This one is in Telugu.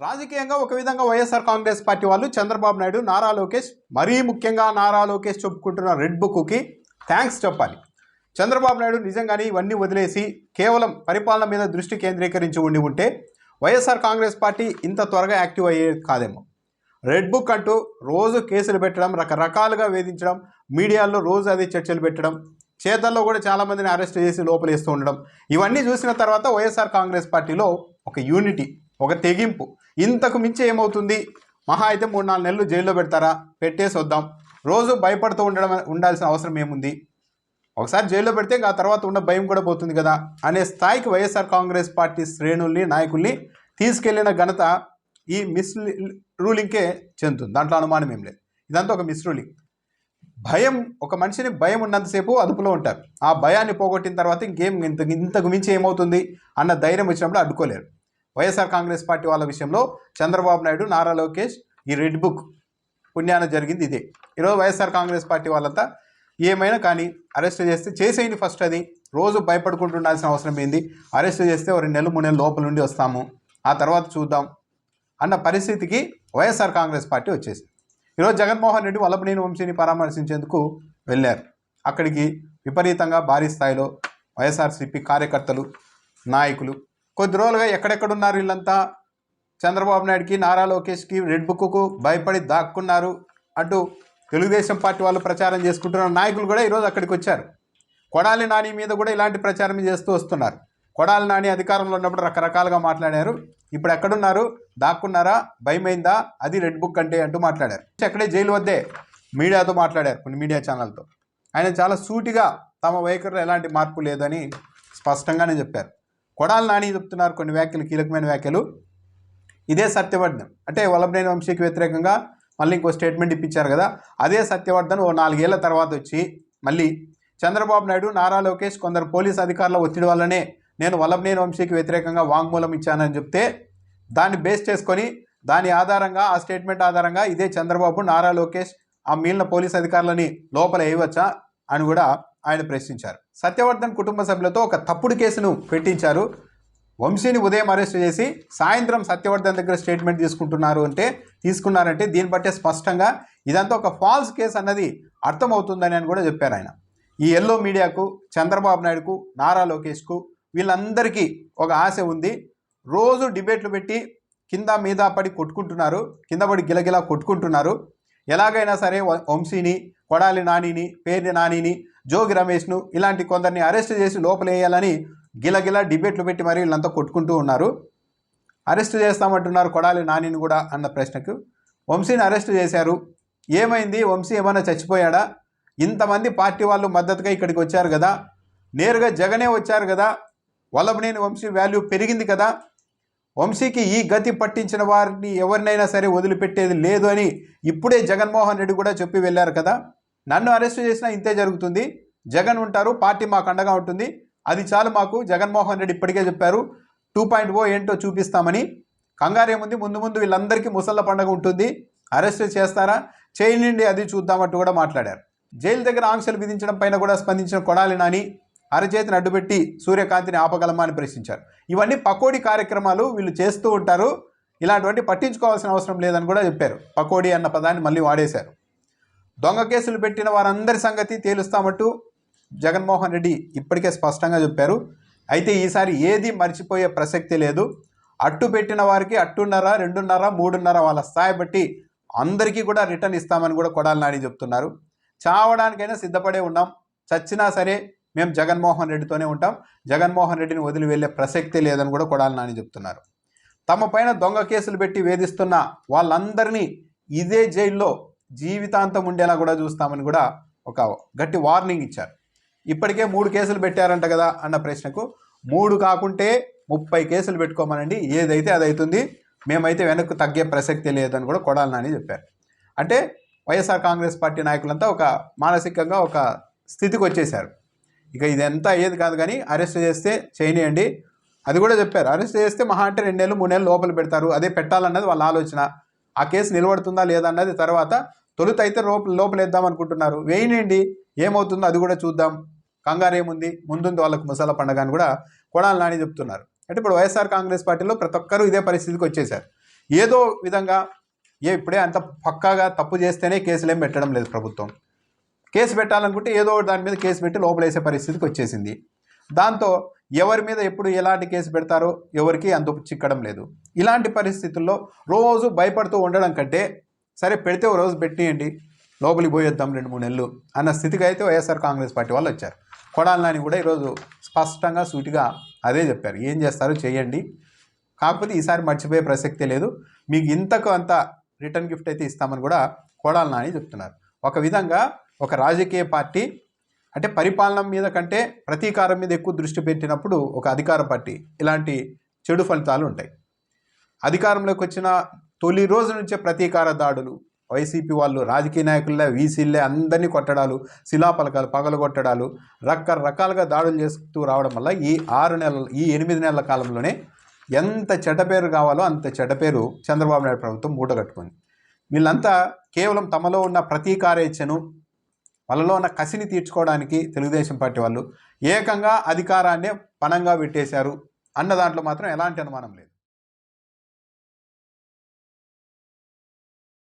రాజకీయంగా ఒక విధంగా వైఎస్ఆర్ కాంగ్రెస్ పార్టీ వాళ్ళు చంద్రబాబు నాయుడు, నారా లోకేష్, మరీ ముఖ్యంగా నారా లోకేష్ చెప్పుకుంటున్న రెడ్ బుక్కి థ్యాంక్స్ చెప్పాలి. చంద్రబాబు నాయుడు నిజంగానే ఇవన్నీ వదిలేసి కేవలం పరిపాలన మీద దృష్టి కేంద్రీకరించి ఉంటే వైఎస్ఆర్ కాంగ్రెస్ పార్టీ ఇంత త్వరగా యాక్టివ్ అయ్యేది కాదేమో. రెడ్ బుక్ అంటూ రోజు కేసులు పెట్టడం, రకరకాలుగా వేధించడం, మీడియాలో రోజు అదే చర్చలు పెట్టడం, చేతల్లో కూడా చాలామందిని అరెస్ట్ చేసి లోపలేస్తూ ఉండడం, ఇవన్నీ చూసిన తర్వాత వైఎస్ఆర్ కాంగ్రెస్ పార్టీలో ఒక యూనిటీ, ఒక తెగింపు. ఇంతకు మించి ఏమవుతుంది? మహా అయితే 3-4 నెలలు జైల్లో పెడతారా? పెట్టేసి వద్దాం. రోజు భయపడుతూ ఉండాల్సిన అవసరం ఏముంది? ఒకసారి జైల్లో పెడితే ఆ తర్వాత ఉన్న భయం కూడా పోతుంది కదా అనే స్థాయికి వైఎస్ఆర్ కాంగ్రెస్ పార్టీ శ్రేణుల్ని, నాయకుల్ని తీసుకెళ్లిన ఘనత ఈ మిస్ రూలింగ్కే చెందుతుంది. దాంట్లో అనుమానం ఏం లేదు. ఇదంతా ఒక మిస్ రూలింగ్. భయం, ఒక మనిషిని భయం ఉన్నంతసేపు అదుపులో ఉంటారు. ఆ భయాన్ని పోగొట్టిన తర్వాత ఇంతకు మించి ఏమవుతుంది అన్న ధైర్యం వచ్చినప్పుడు అడ్డుకోలేరు. వైఎస్ఆర్ కాంగ్రెస్ పార్టీ వాళ్ళ విషయంలో చంద్రబాబు నాయుడు, నారా లోకేష్ ఈ రెడ్ బుక్ పుణ్యాన జరిగింది ఇదే. ఈరోజు వైఎస్ఆర్ కాంగ్రెస్ పార్టీ వాళ్ళంతా ఏమైనా కానీ అరెస్ట్ చేస్తే చేసేయండి, ఫస్ట్ అది రోజు భయపడుకుంటూ ఉండాల్సిన అవసరం ఏంది? అరెస్ట్ చేస్తే 2 నెలలు 3 నెలలు లోపల నుండి వస్తాము, ఆ తర్వాత చూద్దాం అన్న పరిస్థితికి వైఎస్ఆర్ కాంగ్రెస్ పార్టీ వచ్చేసింది. ఈరోజు జగన్మోహన్ రెడ్డి వల్లభనేని వంశీని పరామర్శించేందుకు వెళ్ళారు. అక్కడికి విపరీతంగా భారీ స్థాయిలో వైఎస్ఆర్సీపీ కార్యకర్తలు, నాయకులు కొద్ది రోజులుగా ఎక్కడెక్కడున్నారు వీళ్ళంతా? చంద్రబాబు నాయుడికి, నారా లోకేష్కి రెడ్ బుక్కు భయపడి దాక్కున్నారు అంటూ తెలుగుదేశం పార్టీ వాళ్ళు ప్రచారం చేసుకుంటున్న నాయకులు కూడా ఈరోజు అక్కడికి వచ్చారు. కొడాలి నాని మీద కూడా ఇలాంటి ప్రచారం చేస్తూ వస్తున్నారు. కొడాలి నాని అధికారంలో ఉన్నప్పుడు రకరకాలుగా మాట్లాడారు. ఇప్పుడు ఎక్కడున్నారు? దాక్కున్నారా? భయమైందా? అది రెడ్ బుక్ అంటే అంటూ మాట్లాడారు. అక్కడే జైలు వద్దే మీడియాతో మాట్లాడారు, కొన్ని మీడియా ఛానల్తో. ఆయన చాలా సూటిగా తమ వైఖరిలో ఎలాంటి మార్పు లేదని స్పష్టంగానే చెప్పారు. కొడాలి నాని చెప్తున్నారు కొన్ని వ్యాఖ్యలు, కీలకమైన వ్యాఖ్యలు. ఇదే సత్యవర్ధన్ అంటే వల్లభనేని వంశీకి వ్యతిరేకంగా మళ్ళీ ఇంకో స్టేట్మెంట్ ఇప్పించారు కదా, అదే సత్యవర్ధన్ 4 ఏళ్ల తర్వాత వచ్చి మళ్ళీ చంద్రబాబు నాయుడు, నారా లోకేష్ కొందరు పోలీసు అధికారుల ఒత్తిడి వల్లనే నేను వల్లభనేని వంశీకి వ్యతిరేకంగా వాంగ్మూలం ఇచ్చానని చెప్తే దాన్ని బేస్ చేసుకొని దాని ఆధారంగా, ఆ స్టేట్మెంట్ ఆధారంగా ఇదే చంద్రబాబు, నారా లోకేష్ ఆ మిగిలిన పోలీసు అధికారులని లోపల వేయవచ్చా అని కూడా ఆయన ప్రశ్నించారు. సత్యవర్ధన్ కుటుంబ సభ్యులతో ఒక తప్పుడు కేసును పెట్టించారు. వంశీని ఉదయం అరెస్ట్ చేసి సాయంత్రం సత్యవర్ధన్ దగ్గర స్టేట్మెంట్ తీసుకున్నారంటే దీన్ని బట్టే స్పష్టంగా ఇదంతా ఒక ఫాల్స్ కేసు అన్నది అర్థమవుతుందని అని కూడా చెప్పారు ఆయన. ఈ ఎల్లో మీడియాకు, చంద్రబాబు నాయుడుకు, నారా లోకేష్కు వీళ్ళందరికీ ఒక ఆశ ఉంది. రోజు డిబేట్లు పెట్టి కింద మీద పడి కొట్టుకుంటున్నారు, కింద పడి గిలగిలా కొట్టుకుంటున్నారు. ఎలాగైనా సరే వంశీని, కొడాలి నానిని, పేర్ని నానిని, జోగి రమేష్ను ఇలాంటి కొందరిని అరెస్ట్ చేసి లోపలేయాలని గిలగిలా డిబేట్లు పెట్టి మరి వీళ్ళంతా కొట్టుకుంటూ ఉన్నారు. అరెస్ట్ చేస్తామంటున్నారు కొడాలి నానిని కూడా అన్న ప్రశ్నకు వంశీని అరెస్ట్ చేశారు. ఏమైంది? వంశీ ఏమైనా చచ్చిపోయాడా? ఇంతమంది పార్టీ వాళ్ళు మద్దతుగా ఇక్కడికి వచ్చారు కదా, నేరుగా జగనే వచ్చారు కదా, వల్లభనేని వంశీ వాల్యూ పెరిగింది కదా, వంశీకి ఈ గతి పట్టించిన వారిని ఎవరినైనా సరే వదిలిపెట్టేది లేదు అని ఇప్పుడే జగన్మోహన్ రెడ్డి కూడా చెప్పి వెళ్ళారు కదా. నన్ను అరెస్ట్ చేసినా ఇంతే జరుగుతుంది, జగన్ ఉంటారు, పార్టీ మాకు అండగా ఉంటుంది, అది చాలు మాకు. జగన్మోహన్ రెడ్డి ఇప్పటికే చెప్పారు 2.0 ఏంటో చూపిస్తామని. కంగారేముంది? ముందు వీళ్ళందరికీ ముసళ్ళ పండగ ఉంటుంది, అరెస్ట్ చేస్తారా? చేయండి, అది చూద్దామంటూ కూడా మాట్లాడారు. జైలు దగ్గర ఆంక్షలు విధించడం పైన కూడా స్పందించిన కొడాలి నాని అరచేతిని అడ్డుపెట్టి సూర్యకాంతిని ఆపగలమా అని ప్రశ్నించారు. ఇవన్నీ పకోడీ కార్యక్రమాలు వీళ్ళు చేస్తూ ఉంటారు, ఇలాంటివన్నీ పట్టించుకోవాల్సిన అవసరం లేదని కూడా చెప్పారు. పకోడీ అన్న పదాన్ని మళ్ళీ వాడేశారు. దొంగ కేసులు పెట్టిన వారందరి సంగతి తేలుస్తామంటూ జగన్మోహన్ రెడ్డి ఇప్పటికే స్పష్టంగా చెప్పారు. అయితే ఈసారి ఏది మర్చిపోయే ప్రసక్తి లేదు. అట్టు పెట్టిన వారికి 1.5, 2.5, 3.5 వాళ్ళ స్థాయి బట్టి అందరికీ కూడా రిటర్న్ ఇస్తామని కూడా కొడాలి నాని చెప్తున్నారు. చావడానికైనా సిద్ధపడే ఉన్నాం, చచ్చినా సరే మేము జగన్మోహన్ రెడ్డితోనే ఉంటాం, జగన్మోహన్ రెడ్డిని వదిలి వెళ్ళే ప్రసక్తే లేదని కూడా కొడాలి నాని చెప్తున్నారు. తమ పైన దొంగ కేసులు పెట్టి వేధిస్తున్న వాళ్ళందరినీ ఇదే జైల్లో జీవితాంతం ఉండేలా కూడా చూస్తామని కూడా ఒక గట్టి వార్నింగ్ ఇచ్చారు. ఇప్పటికే 3 కేసులు పెట్టారంట కదా అన్న ప్రశ్నకు 3 కాకుంటే 30 కేసులు పెట్టుకోమనండి, ఏదైతే అది అవుతుంది, మేమైతే వెనక్కు తగ్గే ప్రసక్తే లేదని కూడా కొడాలి నాని చెప్పారు. అంటే వైఎస్ఆర్ కాంగ్రెస్ పార్టీ నాయకులంతా ఒక మానసికంగా ఒక స్థితికి వచ్చేశారు. ఇక ఇదంతా అయ్యేది కాదు, కానీ అరెస్ట్ చేస్తే చేయనియండి, అది కూడా చెప్పారు. అరెస్ట్ చేస్తే మహా అంటే 2 నెలలు 3 నెలలు లోపల పెడతారు, అదే పెట్టాలన్నది వాళ్ళ ఆలోచన. ఆ కేసు నిలబడుతుందా లేదా అన్నది తర్వాత, తొలుత అయితే లోపలేద్దాం అనుకుంటున్నారు, వేయనండి, ఏమవుతుందో అది కూడా చూద్దాం, కంగారు ఏముంది, ముందుంది వాళ్ళకు ముసల పండగ అని కూడా కొడాలి నాని చెప్తున్నారు. అంటే ఇప్పుడు వైఎస్ఆర్ కాంగ్రెస్ పార్టీలో ప్రతి ఒక్కరూ ఇదే పరిస్థితికి వచ్చేశారు. ఏదో విధంగా ఇప్పుడే అంత పక్కాగా తప్పు చేస్తేనే కేసులు ఏం పెట్టడం లేదు ప్రభుత్వం. కేసు పెట్టాలనుకుంటే ఏదో దాని మీద కేసు పెట్టి లోపలేసే పరిస్థితికి వచ్చేసింది. దాంతో ఎవరి మీద ఎప్పుడు ఎలాంటి కేసు పెడతారో ఎవరికి అంత చిక్కడం లేదు. ఇలాంటి పరిస్థితుల్లో రోజు భయపడుతూ ఉండడం కంటే సరే పెడితే ఓ రోజు పెట్టియండి, లోపలికి పోయేద్దాం 2-3 నెలలు అన్న స్థితికి అయితే వైఎస్ఆర్ కాంగ్రెస్ పార్టీ వాళ్ళు వచ్చారు. కొడాలి నాని కూడా ఈరోజు స్పష్టంగా సూటిగా అదే చెప్పారు, ఏం చేస్తారో చేయండి, కాకపోతే ఈసారి మర్చిపోయే ప్రసక్తే లేదు, మీకు ఇంతకు అంత రిటర్న్ గిఫ్ట్ అయితే ఇస్తామని కూడా కొడాలి నాని చెప్తున్నారు. ఒక విధంగా ఒక రాజకీయ పార్టీ అంటే పరిపాలన మీద కంటే ప్రతీకారం మీద ఎక్కువ దృష్టి పెట్టినప్పుడు ఒక అధికార పార్టీ ఇలాంటి చెడు ఫలితాలు ఉంటాయి. అధికారంలోకి వచ్చిన తొలి రోజు నుంచే ప్రతీకార దాడులు, వైసీపీ వాళ్ళు రాజకీయ నాయకులే వీసీలే అందరినీ కొట్టడాలు, శిలాపలకాలు పగలగొట్టడాలు, రకరకాలుగా దాడులు చేస్తూ రావడం వల్ల ఈ 8 నెలల కాలంలోనే ఎంత చెడ్డపేరు కావాలో అంత చెడ్డపేరు చంద్రబాబు నాయుడు ప్రభుత్వం మూటగట్టుకుంది. వీళ్ళంతా కేవలం తమలో ఉన్న ప్రతీకారేచ్ఛను, వాళ్ళలో ఉన్న కసిని తీర్చుకోవడానికి తెలుగుదేశం పార్టీ వాళ్ళు ఏకంగా అధికారాన్ని పణంగా పెట్టేశారు అన్న దాంట్లో మాత్రం ఎలాంటి అనుమానం లేదు.